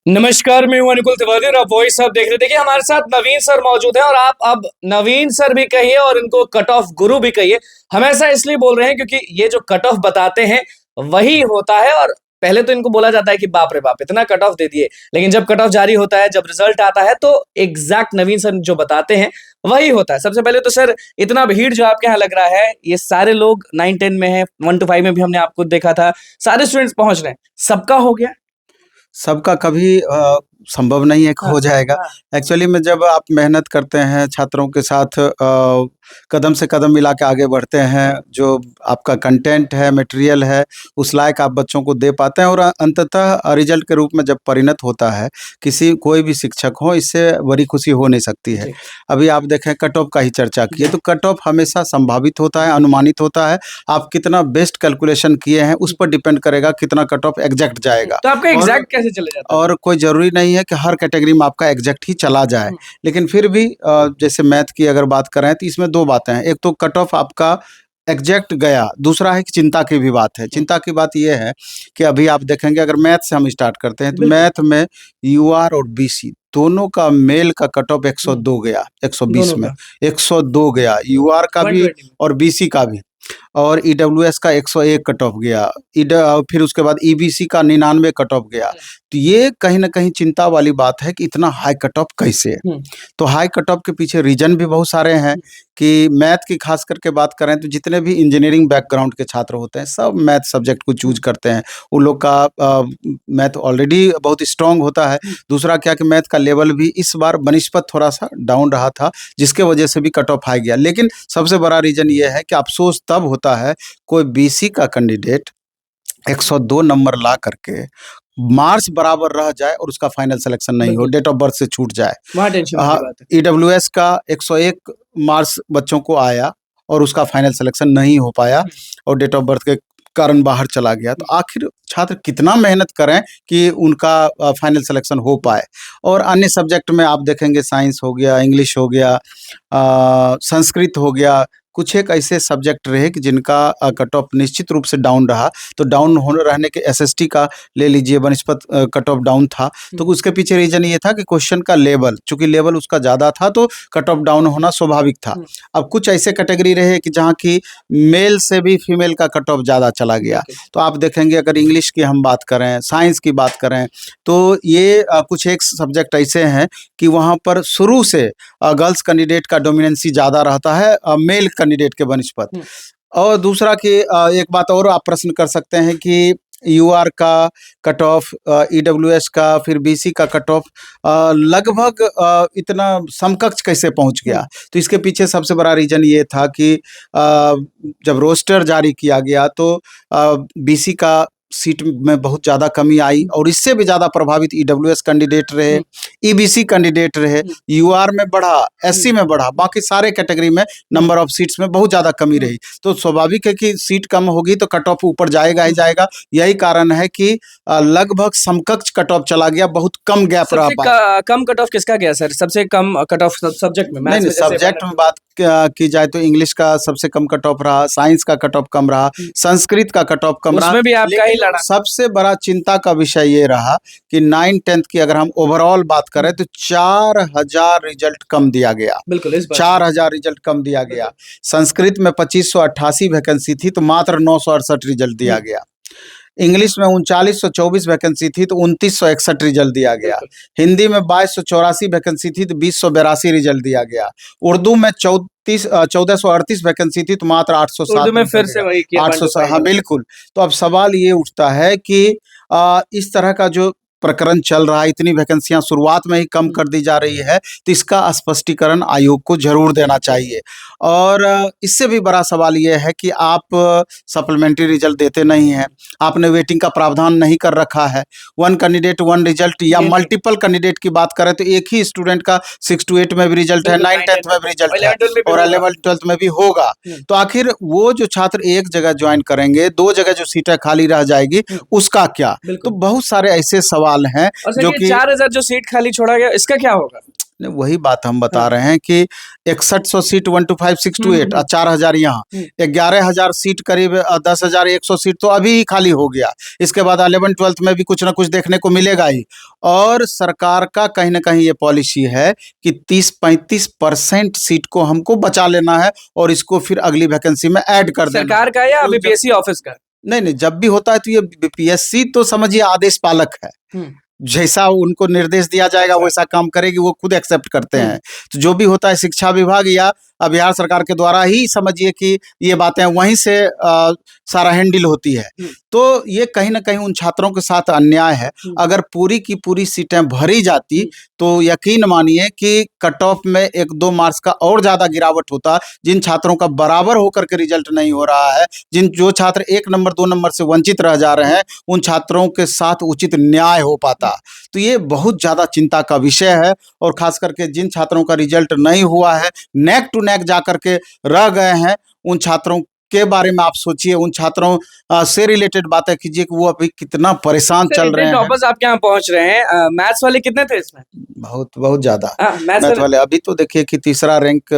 नमस्कार, मैं हूं अनुकुल तिवारी और आप वॉइस अब देख रहे। देखिए हमारे साथ नवीन सर मौजूद हैं और आप अब नवीन सर भी कहिए और इनको कट ऑफ गुरु भी कहिए। हम ऐसा इसलिए बोल रहे हैं क्योंकि ये जो कट ऑफ बताते हैं वही होता है। और पहले तो इनको बोला जाता है कि बाप रे बाप इतना कट ऑफ दे दिए, लेकिन जब कट ऑफ जारी होता है, जब रिजल्ट आता है तो एग्जैक्ट नवीन सर जो बताते हैं वही होता है। सबसे पहले तो सर, इतना भीड़ जो आपके यहाँ लग रहा है, ये सारे लोग 9-10 में है, 1 to 5 में भी हमने आपको देखा था, सारे स्टूडेंट्स पहुंच रहे हैं, सबका हो गया। सबका कभी संभव नहीं है कि हाँ, हो जाएगा। हाँ। एक्चुअली में जब आप मेहनत करते हैं छात्रों के साथ कदम से कदम मिला के आगे बढ़ते हैं, जो आपका कंटेंट है, मटेरियल है, उस लायक आप बच्चों को दे पाते हैं और अंततः रिजल्ट के रूप में जब परिणत होता है, कोई भी शिक्षक हो, इससे बड़ी खुशी हो नहीं सकती है। जी। अभी आप देखें कट ऑफ का ही चर्चा किए, तो कट ऑफ हमेशा संभावित होता है, अनुमानित होता है। आप कितना बेस्ट कैलकुलेशन किए हैं, उस पर डिपेंड करेगा कितना कट ऑफ एग्जैक्ट जाएगा। तो आपका और एग्जैक्ट कैसे चले जाता है? और कोई ज़रूरी नहीं है कि हर कैटेगरी में आपका एग्जैक्ट ही चला जाए। लेकिन फिर भी जैसे मैथ की अगर बात करें तो इसमें 2 बातें हैं। एक तो कट ऑफ आपका एग्जैक्ट गया, दूसरा है कि चिंता की भी बात है। चिंता की बात ये है कि अभी आप देखेंगे, अगर मैथ से हम स्टार्ट करते हैं तो बिल्कुल। मैथ में यूआर और बीसी दोनों का मेल का कट ऑफ 102 गया, 120 दोनों में का 102 गया, यूआर का भी 120 में। और बीसी का भी। और ईडब्ल्यूएस का 101 कट ऑफ गया। फिर उसके बाद ईबीसी का 99 कट ऑफ गया। तो ये कहीं न कहीं चिंता वाली बात है कि इतना हाई कट ऑफ कैसे? हुँ, तो हाई कट ऑफ के पीछे रीज़न भी बहुत सारे हैं कि मैथ की खास करके बात करें तो जितने भी इंजीनियरिंग बैकग्राउंड के छात्र होते हैं, सब मैथ सब्जेक्ट को चूज़ करते हैं। उन लोग का मैथ ऑलरेडी बहुत स्ट्रॉन्ग होता है। दूसरा क्या कि मैथ का लेवल भी इस बार बनिस्बत थोड़ा-सा डाउन रहा था, जिसके वजह से भी कट ऑफ हाई गया। लेकिन सबसे बड़ा रीज़न ये है कि अफ़सोस तब होता है, कोई बीसी का कैंडिडेट 102 नंबर ला करके मार्क्स बराबर रह जाए और उसका फाइनल सिलेक्शन नहीं हो, बिल्कुल, डेट ऑफ बर्थ से छूट जाए। वहाँ टेंशन वाली बात है। ईडब्ल्यूएस का 101 मार्क्स बच्चों को आया और उसका फाइनल सिलेक्शन नहीं हो पाया और डेट ऑफ बर्थ के कारण बाहर चला गया। तो आखिर छात्र कितना मेहनत करें कि उनका फाइनल सिलेक्शन हो पाए। और अन्य सब्जेक्ट में आप देखेंगे, साइंस हो गया, इंग्लिश हो गया, संस्कृत हो गया, कुछ एक ऐसे सब्जेक्ट रहे कि जिनका कट ऑफ निश्चित रूप से डाउन रहा। तो डाउन होने रहने के एसएसटी का ले लीजिए, बनिस्पत कट ऑफ डाउन था। तो उसके पीछे रीज़न ये था कि क्वेश्चन का लेवल, चूँकि लेवल उसका ज़्यादा था तो कट ऑफ डाउन होना स्वाभाविक था। अब कुछ ऐसे कैटेगरी रहे कि जहाँ की मेल से भी फीमेल का कट ऑफ ज़्यादा चला गया। बिल्कुल। तो आप देखेंगे, अगर इंग्लिश की हम बात करें, साइंस की बात करें, तो ये कुछ एक सब्जेक्ट ऐसे हैं कि वहाँ पर शुरू से गर्ल्स कैंडिडेट का डोमिनेंसी ज़्यादा रहता है मेल कैंडिडेट के बनिस्बत। और दूसरा कि एक बात और आप प्रश्न कर सकते हैं कि यूआर का कट ऑफ, ईडब्ल्यूएस का, फिर बीसी का कट ऑफ लगभग इतना समकक्ष कैसे पहुंच गया? तो इसके पीछे सबसे बड़ा रीज़न ये था कि जब रोस्टर जारी किया गया तो बीसी का सीट में बहुत ज़्यादा कमी आई और इससे भी ज़्यादा प्रभावित ईडब्ल्यूएस कैंडिडेट रहे, ईबीसी कैंडिडेट रहे, यूआर में बढ़ा, एससी में बढ़ा, बाकी सारे कैटेगरी में नंबर ऑफ सीट्स में बहुत ज़्यादा कमी रही। तो स्वाभाविक है कि सीट कम होगी तो कट ऑफ ऊपर जाएगा ही जाएगा। यही कारण है कि लगभग समकक्ष कट ऑफ चला गया, बहुत कम गैप रह सबसे पाया। कम कट ऑफ किसका गया सर? सबसे कम कट ऑफ सब्जेक्ट में, नहीं, मैथ्स नहीं, में जैसे सब्जेक्ट में बात की जाए तो इंग्लिश का सबसे कम कट ऑफ रहा, साइंस का कट ऑफ कम रहा, संस्कृत का कट ऑफ कम रहा। उसमें भी आपका ही लेकिन लड़ा। सबसे बड़ा चिंता का विषय ये रहा कि 9-10th की अगर हम ओवरऑल बात करें तो 4000 रिजल्ट कम दिया गया। बिल्कुल, इस बात 4000 रिजल्ट कम दिया गया। संस्कृत में 2588 वैकेंसी थी तो मात्र 968 रिजल्ट दिया गया। इंग्लिश में 3924 वैकेंसी थी तो 2961 रिजल्ट दिया गया। हिंदी में 2284 वैकेंसी थी तो 2082 रिजल्ट दिया गया। उर्दू में 1438 वैकेंसी थी तो मात्र 807 उर्दू में रिजल्ट फिर से दिया। वही किया 800, हाँ 1 to 5 बिल्कुल। तो अब सवाल ये उठता है कि इस तरह का जो प्रकरण चल रहा है, इतनी वैकेंसियां शुरुआत में ही कम कर दी जा रही है, तो इसका स्पष्टीकरण आयोग को जरूर देना चाहिए। और इससे भी बड़ा सवाल ये है कि आप सप्लीमेंट्री रिजल्ट देते नहीं हैं, आपने वेटिंग का प्रावधान नहीं कर रखा है। 1 कैंडिडेट 1 रिजल्ट या मल्टीपल कैंडिडेट की बात करें तो एक ही स्टूडेंट का 6 to 8 में भी रिजल्ट है, 9-10th में भी रिजल्ट है और 11-12th में भी होगा। तो आखिर वो जो छात्र एक जगह ज्वाइन करेंगे, 2 जगह जो सीटें खाली रह जाएगी, उसका क्या? तो बहुत सारे ऐसे सवाल हैं और सर जो ये कि 4000 जो सीट खाली छोड़ा गया, इसका क्या होगा? नहीं, वही बात हम बता हाँ। रहे हैं कि 6100 सीट 1 to 5 6 to 8 4000 यहाँ 11,000 सीट करीब 10,100 सीट तो अभी ही खाली हो गया। इसके बाद 11 12th में भी कुछ ना कुछ देखने को मिलेगा ही। और सरकार का कहीं ना कहीं ये पॉलिसी है कि 30-35% सीट को हमको बचा लेना है और इसको फिर अगली वैकेंसी में ऐड कर देना है। सरकार का या तो बीपीएससी ऑफिस का? नहीं नहीं, जब भी होता है तो ये बीपीएससी तो समझिए आदेश पालक है। जैसा उनको निर्देश दिया जाएगा वैसा काम करेगी, वो खुद एक्सेप्ट करते हैं। तो जो भी होता है शिक्षा विभाग या बिहार सरकार के द्वारा ही समझिए कि ये बातें वहीं से सारा हैंडल होती है। तो ये कहीं ना कहीं उन छात्रों के साथ अन्याय है। अगर पूरी की पूरी सीटें भरी जाती तो यकीन मानिए कि कट ऑफ में 1-2 मार्क्स का और ज्यादा गिरावट होता। जिन छात्रों का बराबर होकर के रिजल्ट नहीं हो रहा है, जो छात्र 1 नंबर 2 नंबर से वंचित रह जा रहे हैं, उन छात्रों के साथ उचित न्याय हो पाता। तो ये बहुत ज्यादा चिंता का विषय है। और खास करके जिन छात्रों का रिजल्ट नहीं हुआ है, नेक टू नेक जा करके रह गए हैं, उन छात्रों के बारे में आप सोचिए, उन छात्रों से रिलेटेड बातें कीजिए कि वो अभी कितना परेशान चल रहे हैं। टॉपर्स आपके यहाँ पहुंच रहे हैं, मैथ्स वाले कितने थे इसमें? बहुत ज्यादा मैथ्स वाले अभी तो देखिए कि तीसरा रैंक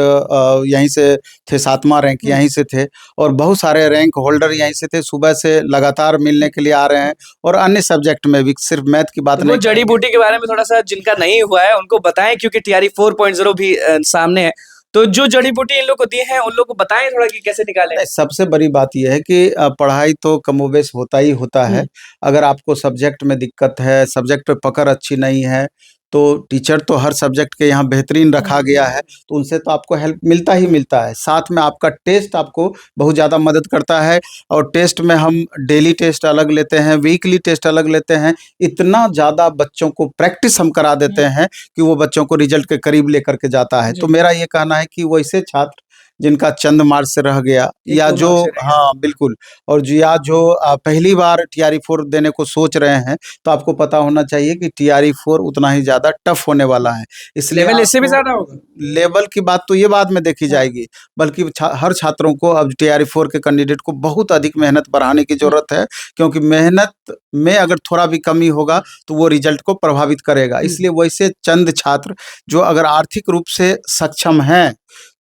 यहीं से थे, 7वां रैंक यहीं से थे और बहुत सारे रैंक होल्डर यहीं से थे। सुबह से लगातार मिलने के लिए आ रहे हैं और अन्य सब्जेक्ट में भी, सिर्फ मैथ की बात तो नहीं। जड़ी बूटी के बारे में थोड़ा सा जिनका नहीं हुआ है उनको बताएं, क्योंकि टीआरई 4.0 भी सामने है। तो जो जड़ी बूटी इन लोग को दी है उन लोग को बताएं थोड़ा कि कैसे निकालें। सबसे बड़ी बात यह है कि पढ़ाई तो कमोबेश होता ही होता है। अगर आपको सब्जेक्ट में दिक्कत है, सब्जेक्ट पे पकड़ अच्छी नहीं है, तो टीचर तो हर सब्जेक्ट के यहाँ बेहतरीन रखा गया है, तो उनसे तो आपको हेल्प मिलता ही मिलता है। साथ में आपका टेस्ट आपको बहुत ज़्यादा मदद करता है और टेस्ट में हम डेली टेस्ट अलग लेते हैं, वीकली टेस्ट अलग लेते हैं। इतना ज़्यादा बच्चों को प्रैक्टिस हम करा देते हैं कि वो बच्चों को रिजल्ट के करीब लेकर के जाता है। तो मेरा ये कहना है कि वैसे छात्र जिनका चंद मार्क्स से रह गया या जो, हाँ बिल्कुल, और जो पहली बार टीआरई 4 देने को सोच रहे हैं, तो आपको पता होना चाहिए कि टीआरई 4 उतना ही ज्यादा टफ होने वाला है। इसलिए लेवल इससे भी ज्यादा होगा। लेवल की बात तो ये बाद में देखी जाएगी, बल्कि हर छात्रों को अब टीआरई 4 के कैंडिडेट को बहुत अधिक मेहनत बढ़ाने की जरूरत है, क्योंकि मेहनत में अगर थोड़ा भी कमी होगा तो वो रिजल्ट को प्रभावित करेगा। इसलिए वैसे चंद छात्र जो अगर आर्थिक रूप से सक्षम हैं,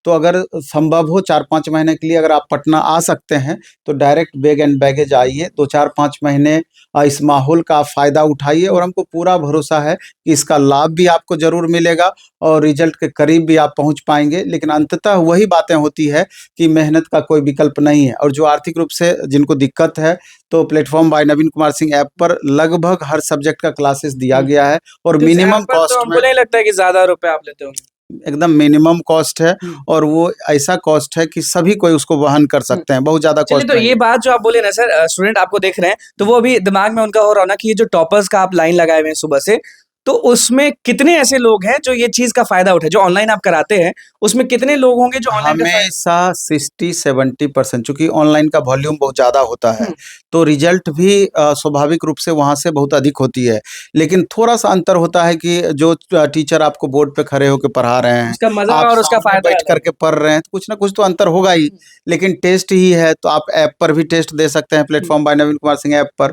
तो अगर संभव हो 4-5 महीने के लिए अगर आप पटना आ सकते हैं तो डायरेक्ट बैग एंड बैगेज आइए, 2-4-5 महीने इस माहौल का फ़ायदा उठाइए और हमको पूरा भरोसा है कि इसका लाभ भी आपको ज़रूर मिलेगा और रिजल्ट के करीब भी आप पहुंच पाएंगे। लेकिन अंततः वही बातें होती है कि मेहनत का कोई विकल्प नहीं है। और जो आर्थिक रूप से जिनको दिक्कत है, तो प्लेटफॉर्म बाय नवीन कुमार सिंह ऐप पर लगभग हर सब्जेक्ट का क्लासेस दिया गया है और मिनिमम कॉस्ट में। हमको नहीं लगता है कि ज्यादा रुपए आप लेते होंगे, एकदम मिनिमम कॉस्ट है और वो ऐसा कॉस्ट है कि सभी कोई उसको वहन कर सकते हैं, बहुत ज्यादा कॉस्ट। तो ये बात जो आप बोले ना सर, स्टूडेंट आपको देख रहे हैं तो वो अभी दिमाग में उनका हो रहा ना कि ये जो टॉपर्स का आप लाइन लगाए हुए हैं सुबह से, तो उसमें कितने ऐसे लोग हैं जो ये चीज का फायदा उठाए? जो ऑनलाइन आप कराते हैं उसमें कितने लोग होंगे जो ऑनलाइन हमेशा 60-70%, चूंकि ऑनलाइन का वॉल्यूम बहुत ज्यादा होता है तो रिजल्ट भी स्वाभाविक रूप से वहां से बहुत अधिक होती है। लेकिन थोड़ा सा अंतर होता है कि जो टीचर आपको बोर्ड पे खड़े होकर पढ़ा रहे हैं, उसका मजा आप और उसका फायदा बैठ करके पढ़ रहे हैं, तो कुछ ना कुछ तो अंतर होगा ही। लेकिन टेस्ट ही है तो आप ऐप पर भी टेस्ट दे सकते हैं, प्लेटफॉर्म बाय नवीन कुमार सिंह ऐप पर।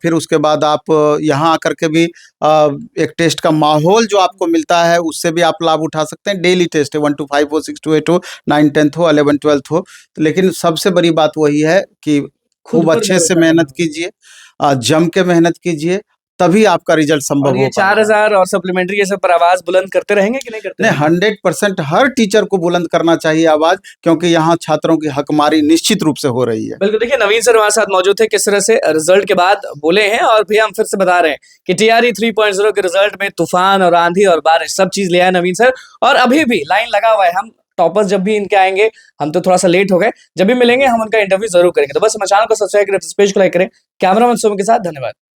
फिर उसके बाद आप यहाँ आकर के भी एक टेस्ट का माहौल जो आपको मिलता है उससे भी आप लाभ उठा सकते हैं। डेली टेस्ट है, 1 to 5 हो, 6 to 8 हो, 9 10th हो, 11 12th हो। लेकिन सबसे बड़ी बात वही है कि खूब अच्छे से मेहनत कीजिए, जम के मेहनत कीजिए, तभी आपका रिजल्ट संभव हो। 4000 और सप्लीमेंट्री ये सब पर आवाज बुलंद करते रहेंगे कि नहीं करते? नहीं, 100% हर टीचर को बुलंद करना चाहिए आवाज, क्योंकि यहाँ छात्रों की हकमारी निश्चित रूप से हो रही है। बिल्कुल, देखिए नवीन सर हमारे साथ मौजूद थे, किस तरह से रिजल्ट के बाद बोले हैं और भी हम फिर से बता रहे हैं कि टीआरई 3.0 के रिजल्ट में तूफान और आंधी और बारिश सब चीज ले आए नवीन सर, और अभी भी लाइन लगा हुआ है। हम टॉपर्स जब भी इनके आएंगे, हम तो थोड़ा सा लेट हो गए, जब भी मिलेंगे हम उनका इंटरव्यू जरूर करेंगे। तो बस हमारे चैनल को सब्सक्राइब करें, पेज को लाइक करें। कैमरामैन सोम के साथ धन्यवाद।